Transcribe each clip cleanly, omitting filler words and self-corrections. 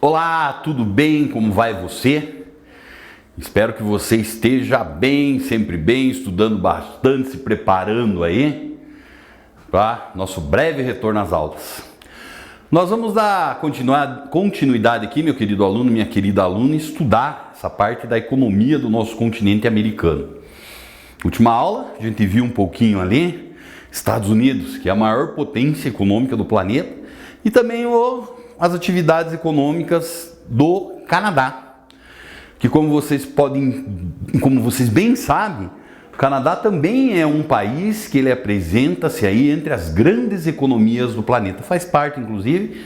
Olá, tudo bem? Como vai você? Espero que você esteja bem, sempre bem, estudando bastante, se preparando aí para nosso breve retorno às aulas. Nós vamos dar continuidade aqui, meu querido aluno, minha querida aluna, estudar essa parte da economia do nosso continente americano. Última aula, a gente viu um pouquinho ali, Estados Unidos, que é a maior potência econômica do planeta, e também as atividades econômicas do Canadá, que como vocês bem sabem, o Canadá também é um país que ele apresenta-se aí entre as grandes economias do planeta. Faz parte, inclusive,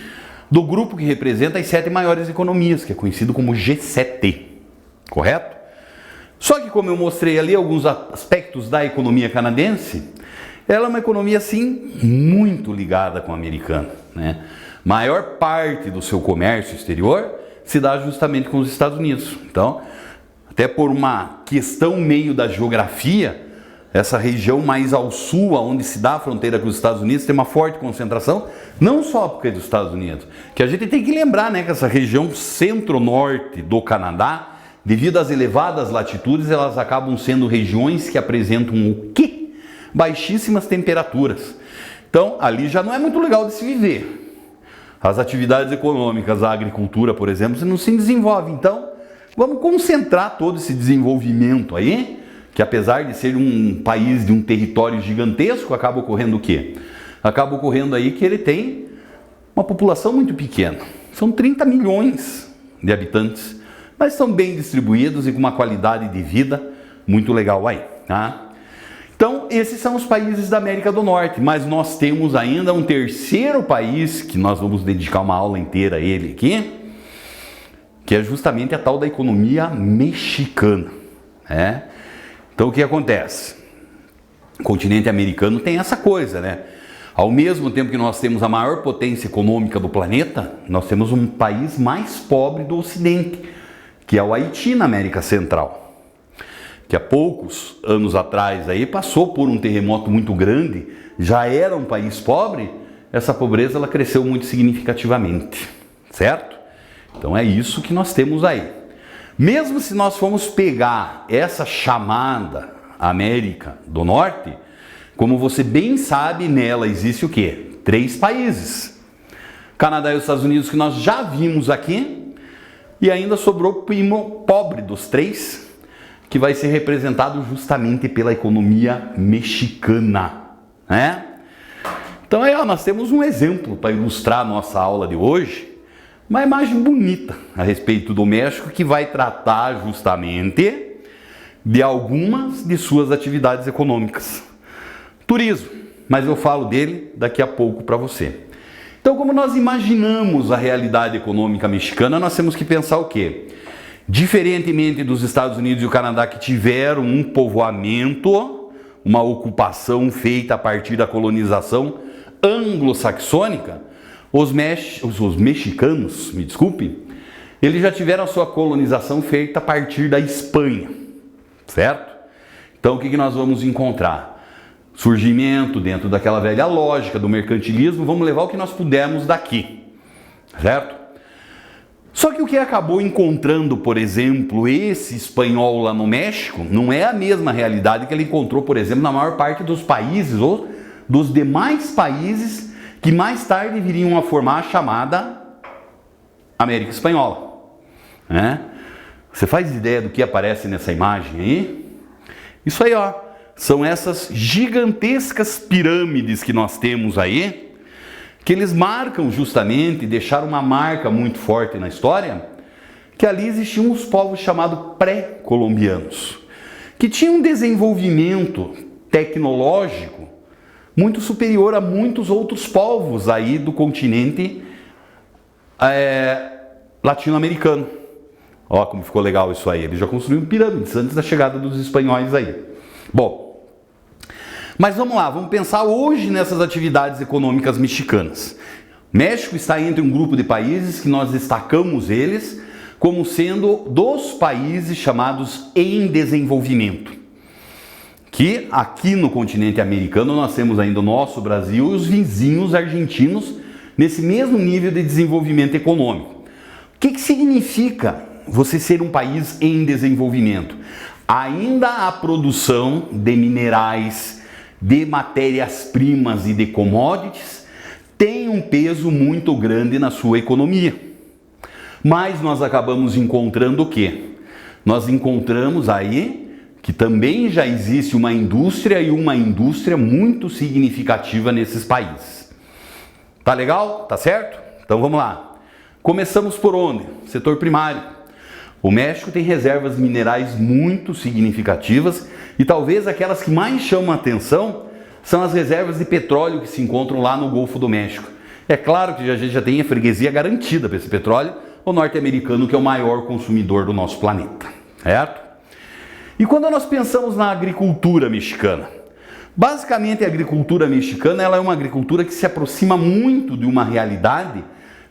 do grupo que representa as 7 maiores economias, que é conhecido como G7, correto? Só que como eu mostrei ali alguns aspectos da economia canadense, ela é uma economia assim muito ligada com a americana, né? Maior parte do seu comércio exterior se dá justamente com os Estados Unidos. Então, até por uma questão meio da geografia, essa região mais ao sul, onde se dá a fronteira com os Estados Unidos, tem uma forte concentração, não só porque é dos Estados Unidos, que a gente tem que lembrar, né, que essa região centro-norte do Canadá, devido às elevadas latitudes, elas acabam sendo regiões que apresentam o quê? Baixíssimas temperaturas. Então, ali já não é muito legal de se viver. As atividades econômicas, a agricultura, por exemplo, não se desenvolve. Então, vamos concentrar todo esse desenvolvimento aí, que apesar de ser um país de um território gigantesco, acaba ocorrendo o quê? Acaba ocorrendo aí que ele tem uma população muito pequena. São 30 milhões de habitantes, mas são bem distribuídos e com uma qualidade de vida muito legal aí, tá? Então, esses são os países da América do Norte, mas nós temos ainda um terceiro país, que nós vamos dedicar uma aula inteira a ele aqui, que é justamente a tal da economia mexicana, né? Então, o que acontece? O continente americano tem essa coisa, né? Ao mesmo tempo que nós temos a maior potência econômica do planeta, nós temos um país mais pobre do Ocidente, que é o Haiti, na América Central, que há poucos anos atrás aí passou por um terremoto muito grande, já era um país pobre, essa pobreza ela cresceu muito significativamente, certo? Então é isso que nós temos aí. Mesmo se nós formos pegar essa chamada América do Norte, como você bem sabe, nela existe o quê? 3 países. Canadá e os Estados Unidos, que nós já vimos aqui, e ainda sobrou o primo pobre dos 3, que vai ser representado justamente pela economia mexicana, né? Então aí nós temos um exemplo para ilustrar a nossa aula de hoje, uma imagem bonita a respeito do México, que vai tratar justamente de algumas de suas atividades econômicas. Turismo, mas eu falo dele daqui a pouco para você. Então, como nós imaginamos a realidade econômica mexicana, nós temos que pensar o quê? Diferentemente dos Estados Unidos e o Canadá, que tiveram um povoamento, uma ocupação feita a partir da colonização anglo-saxônica, os mexicanos, me desculpe, eles já tiveram a sua colonização feita a partir da Espanha, certo? Então o que nós vamos encontrar? Surgimento dentro daquela velha lógica do mercantilismo, vamos levar o que nós pudermos daqui, certo? Só que o que acabou encontrando, por exemplo, esse espanhol lá no México, não é a mesma realidade que ele encontrou, por exemplo, na maior parte dos países ou dos demais países que mais tarde viriam a formar a chamada América Espanhola, né? Você faz ideia do que aparece nessa imagem aí? Isso aí, ó, são essas gigantescas pirâmides que nós temos aí, que eles marcam justamente, deixaram uma marca muito forte na história, que ali existiam os povos chamados pré-colombianos, que tinham um desenvolvimento tecnológico muito superior a muitos outros povos aí do continente latino-americano. Ó como ficou legal isso aí, eles já construíram pirâmides antes da chegada dos espanhóis aí. Bom, mas vamos lá, vamos pensar hoje nessas atividades econômicas mexicanas. México está entre um grupo de países que nós destacamos eles como sendo dos países chamados em desenvolvimento. Que aqui no continente americano nós temos ainda o nosso Brasil e os vizinhos argentinos nesse mesmo nível de desenvolvimento econômico. O que significa você ser um país em desenvolvimento? Ainda a produção de minerais, de matérias-primas e de commodities tem um peso muito grande na sua economia. Mas nós acabamos encontrando o quê? Nós encontramos aí que também já existe uma indústria e uma indústria muito significativa nesses países. Tá legal? Tá certo? Então vamos lá. Começamos por onde? Setor primário. O México tem reservas minerais muito significativas e talvez aquelas que mais chamam a atenção são as reservas de petróleo que se encontram lá no Golfo do México. É claro que a gente já tem a freguesia garantida para esse petróleo, o norte-americano, que é o maior consumidor do nosso planeta, certo? E quando nós pensamos na agricultura mexicana, basicamente a agricultura mexicana ela é uma agricultura que se aproxima muito de uma realidade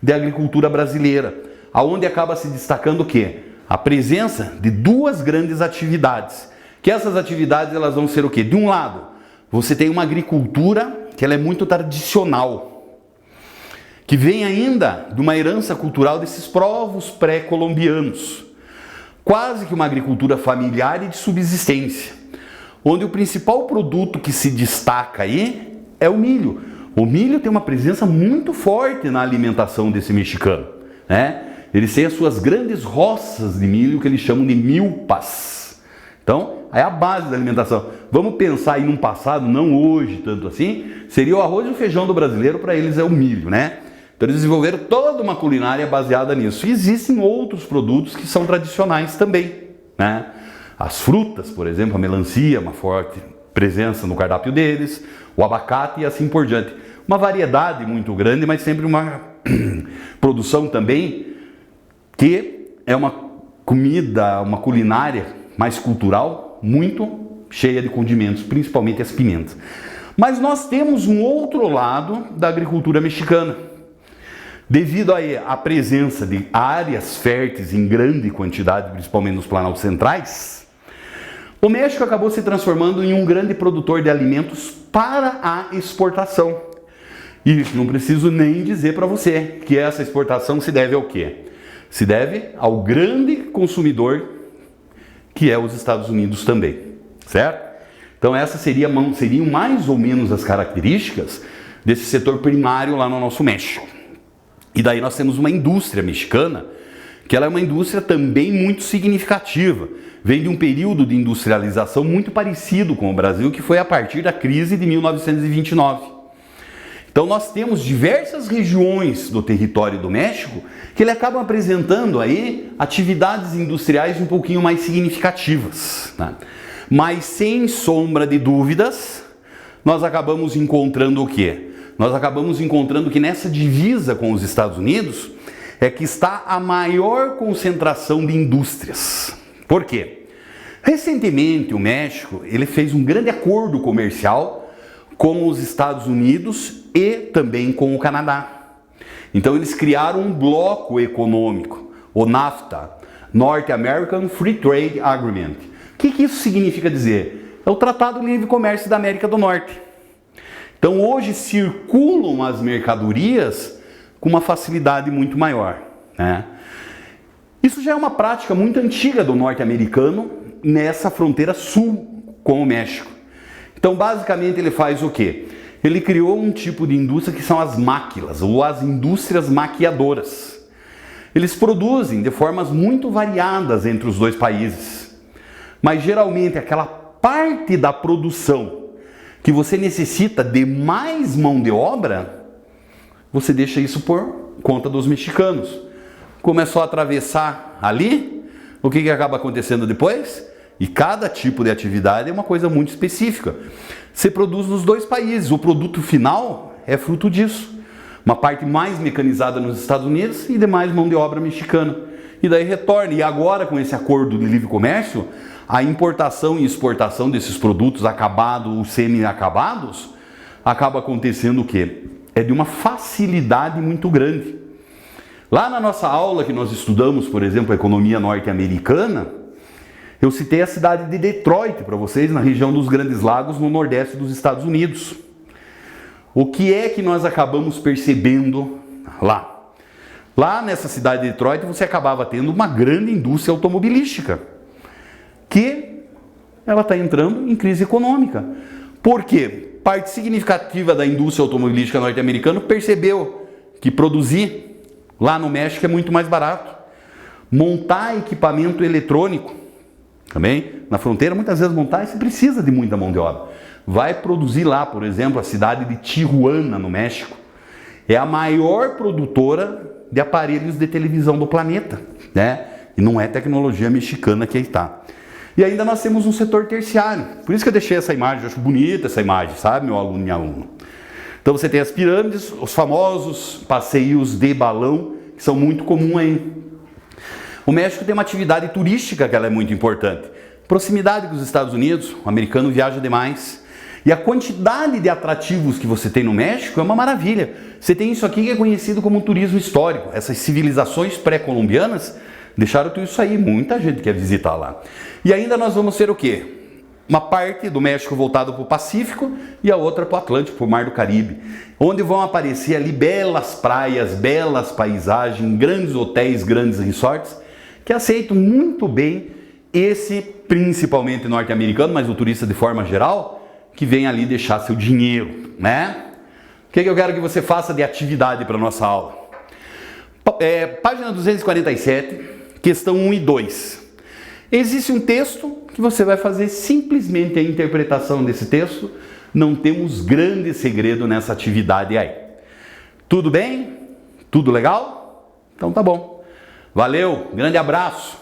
da agricultura brasileira, aonde acaba se destacando o quê? A presença de duas grandes atividades, que essas atividades elas vão ser o quê? De um lado, você tem uma agricultura que ela é muito tradicional, que vem ainda de uma herança cultural desses povos pré-colombianos, quase que uma agricultura familiar e de subsistência, onde o principal produto que se destaca aí é o milho. O milho tem uma presença muito forte na alimentação desse mexicano, né? Eles têm as suas grandes roças de milho que eles chamam de milpas. Então, é a base da alimentação. Vamos pensar aí num passado, não hoje tanto assim, seria o arroz e o feijão do brasileiro, para eles é o milho, né? Então eles desenvolveram toda uma culinária baseada nisso. E existem outros produtos que são tradicionais também, né? As frutas, por exemplo, a melancia, uma forte presença no cardápio deles, o abacate e assim por diante. Uma variedade muito grande, mas sempre uma produção também que é uma comida, uma culinária mais cultural, muito cheia de condimentos, principalmente as pimentas. Mas nós temos um outro lado da agricultura mexicana. Devido à presença de áreas férteis em grande quantidade, principalmente nos planaltos centrais, o México acabou se transformando em um grande produtor de alimentos para a exportação. E não preciso nem dizer para você que essa exportação se deve ao quê? Se deve ao grande consumidor que é os Estados Unidos também, certo? Então essas seriam mais ou menos as características desse setor primário lá no nosso México. E daí nós temos uma indústria mexicana, que ela é uma indústria também muito significativa. Vem de um período de industrialização muito parecido com o Brasil, que foi a partir da crise de 1929. Então nós temos diversas regiões do território do México que ele acaba apresentando aí atividades industriais um pouquinho mais significativas, né? Mas sem sombra de dúvidas, nós acabamos encontrando o quê? Nós acabamos encontrando que nessa divisa com os Estados Unidos é que está a maior concentração de indústrias. Por quê? Recentemente o México ele fez um grande acordo comercial com os Estados Unidos e também com o Canadá. Então eles criaram um bloco econômico, o NAFTA, North American Free Trade Agreement. O que isso significa dizer? É o Tratado de Livre Comércio da América do Norte. Então hoje circulam as mercadorias com uma facilidade muito maior, né? Isso já é uma prática muito antiga do norte-americano nessa fronteira sul com o México. Então basicamente ele faz o quê? Ele criou um tipo de indústria que são as máquilas, ou as indústrias maquiadoras. Eles produzem de formas muito variadas entre os dois países, mas geralmente aquela parte da produção que você necessita de mais mão de obra, você deixa isso por conta dos mexicanos. Começou a atravessar ali, o que acaba acontecendo depois? E cada tipo de atividade é uma coisa muito específica. Você produz nos dois países, o produto final é fruto disso. Uma parte mais mecanizada nos Estados Unidos e demais mão de obra mexicana. E daí retorna. E agora com esse acordo de livre comércio, a importação e exportação desses produtos acabados ou semi-acabados acaba acontecendo o quê? É de uma facilidade muito grande. Lá na nossa aula que nós estudamos, por exemplo, a economia norte-americana, eu citei a cidade de Detroit para vocês, na região dos Grandes Lagos, no nordeste dos Estados Unidos. O que é que nós acabamos percebendo lá? Lá nessa cidade de Detroit, você acabava tendo uma grande indústria automobilística, que ela está entrando em crise econômica. Por quê? Parte significativa da indústria automobilística norte-americana percebeu que produzir lá no México é muito mais barato. Montar equipamento eletrônico, também, na fronteira, muitas vezes montar, você precisa de muita mão de obra. Vai produzir lá, por exemplo, a cidade de Tijuana, no México, é a maior produtora de aparelhos de televisão do planeta, né? E não é tecnologia mexicana que aí está. E ainda nós temos um setor terciário. Por isso que eu deixei essa imagem, eu acho bonita essa imagem, sabe, meu aluno e minha aluna. Então você tem as pirâmides, os famosos passeios de balão, que são muito comuns aí. O México tem uma atividade turística que ela é muito importante. Proximidade com os Estados Unidos, o americano viaja demais. E a quantidade de atrativos que você tem no México é uma maravilha. Você tem isso aqui que é conhecido como turismo histórico. Essas civilizações pré-colombianas deixaram tudo isso aí. Muita gente quer visitar lá. E ainda nós vamos ter o quê? Uma parte do México voltada para o Pacífico e a outra para o Atlântico, para o Mar do Caribe. Onde vão aparecer ali belas praias, belas paisagens, grandes hotéis, grandes resorts, que aceitam muito bem esse, principalmente norte-americano, mas o turista de forma geral, que vem ali deixar seu dinheiro, né? O que eu quero que você faça de atividade para a nossa aula? Página 247, questão 1 e 2. Existe um texto que você vai fazer simplesmente a interpretação desse texto. Não temos grande segredo nessa atividade aí. Tudo bem? Tudo legal? Então tá bom. Valeu, grande abraço.